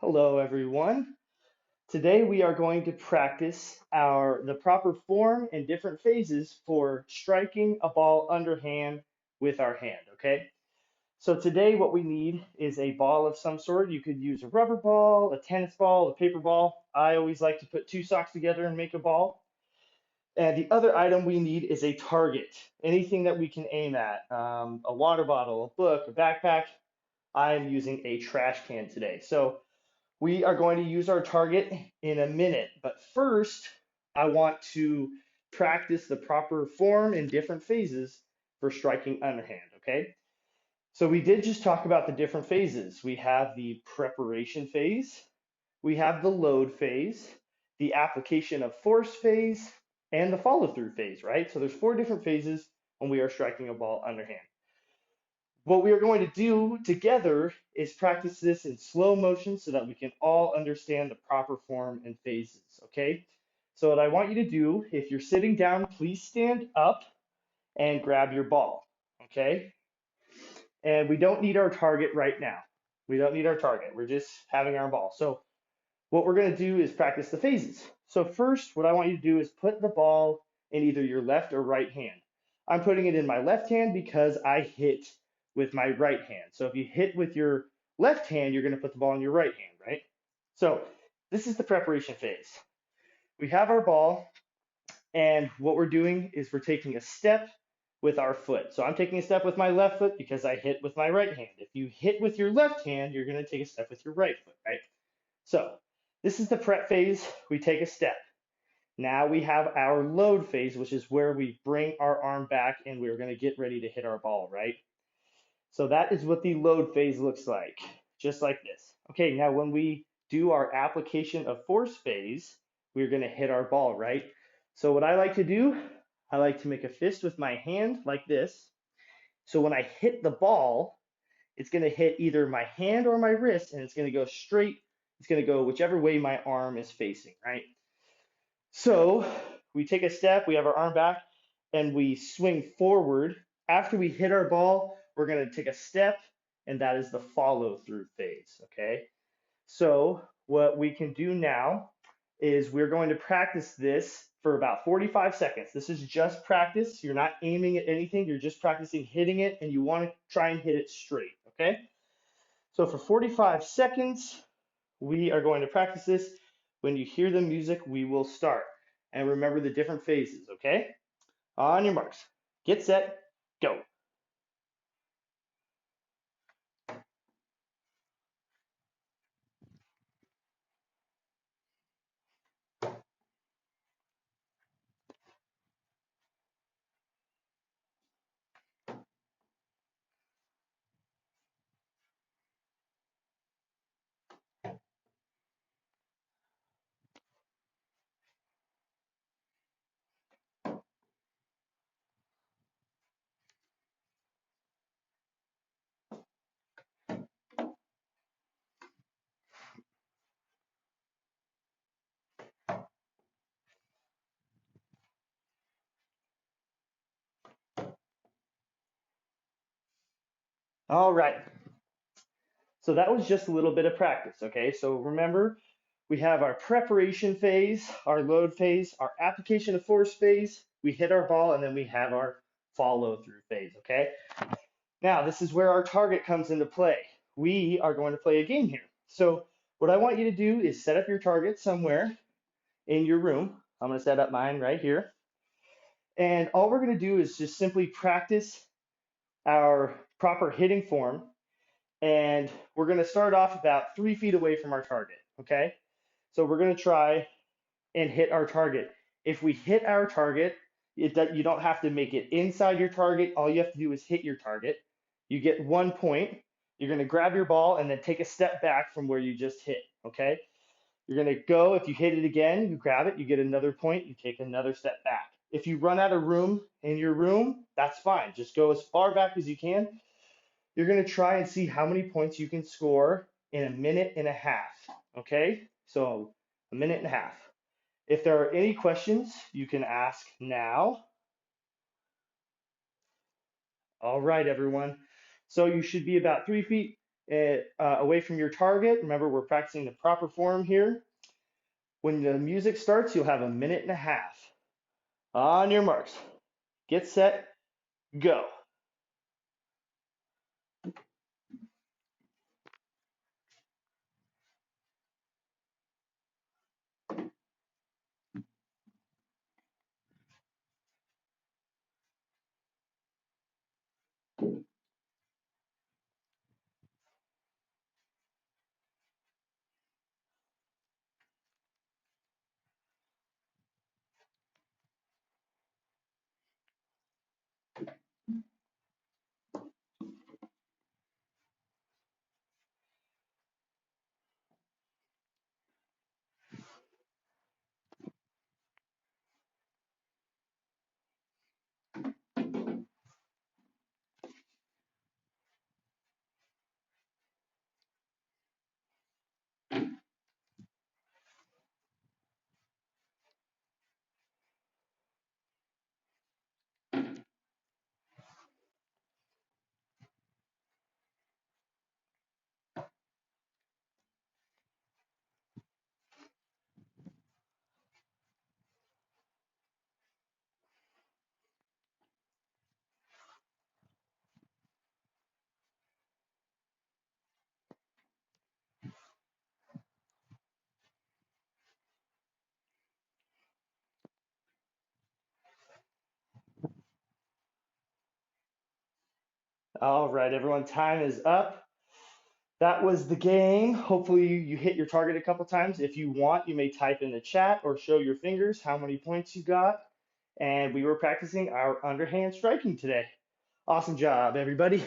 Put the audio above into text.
Hello, everyone. Today we are going to practice the proper form and different phases for striking a ball underhand with our hand, okay? So today what we need is a ball of some sort. You could use a rubber ball, a tennis ball, a paper ball. I always like to put two socks together and make a ball. And the other item we need is a target, anything that we can aim at, a water bottle, a book, a backpack. I am using a trash can today. So we are going to use our target in a minute, but first I want to practice the proper form in different phases for striking underhand, okay? So we did just talk about the different phases. We have the preparation phase, we have the load phase, the application of force phase, and the follow through phase, right? So there's four different phases when we are striking a ball underhand. What we are going to do together is practice this in slow motion so that we can all understand the proper form and phases, okay? So what I want you to do, if you're sitting down, please stand up and grab your ball, okay? And we don't need our target right now. We don't need our target. We're just having our ball. So what we're going to do is practice the phases. So first, what I want you to do is put the ball in either your left or right hand. I'm putting it in my left hand because I hit with my right hand. So if you hit with your left hand, you're going to put the ball in your right hand, right? So this is the preparation phase. We have our ball, and what we're doing is we're taking a step with our foot. So I'm taking a step with my left foot because I hit with my right hand. If you hit with your left hand, you're going to take a step with your right foot, right? So this is the prep phase. We take a step. Now we have our load phase, which is where we bring our arm back and we're going to get ready to hit our ball, right? So that is what the load phase looks like, just like this. Okay, now when we do our application of force phase, we're going to hit our ball, right? So what I like to do, I like to make a fist with my hand like this. So when I hit the ball, it's going to hit either my hand or my wrist, and it's going to go straight. It's going to go whichever way my arm is facing, right? So we take a step, we have our arm back, and we swing forward. After we hit our ball, we're going to take a step, and that is the follow through phase, okay? So what we can do now is we're going to practice this for about 45 seconds. This is just practice. You're not aiming at anything. You're just practicing hitting it, and you want to try and hit it straight, okay? So for 45 seconds, we are going to practice this. When you hear the music, we will start. And remember the different phases, okay? On your marks, get set, go. All right. So that was just a little bit of practice, okay? So remember, we have our preparation phase, our load phase, our application of force phase, we hit our ball, and then we have our follow through phase, okay? Now, this is where our target comes into play. We are going to play a game here. So what I want you to do is set up your target somewhere in your room. I'm going to set up mine right here. And all we're going to do is just simply practice our proper hitting form. And we're going to start off about 3 feet away from our target. Okay. So we're going to try and hit our target. If we hit our target, you don't have to make it inside your target. All you have to do is hit your target. You get 1 point. You're going to grab your ball and then take a step back from where you just hit. Okay. You're going to go. If you hit it again, you grab it, you get another point, you take another step back. If you run out of room in your room, that's fine. Just go as far back as you can. You're going to try and see how many points you can score in a minute and a half. Okay? So, a minute and a half. If there are any questions, you can ask now. All right, everyone. So, you should be about 3 feet away from your target. Remember, we're practicing the proper form here. When the music starts, you'll have a minute and a half. On your marks, get set, go. All right, everyone, time is up. That was the game. Hopefully you hit your target a couple times. If you want, you may type in the chat or show your fingers how many points you got. And we were practicing our underhand striking today. Awesome job, everybody.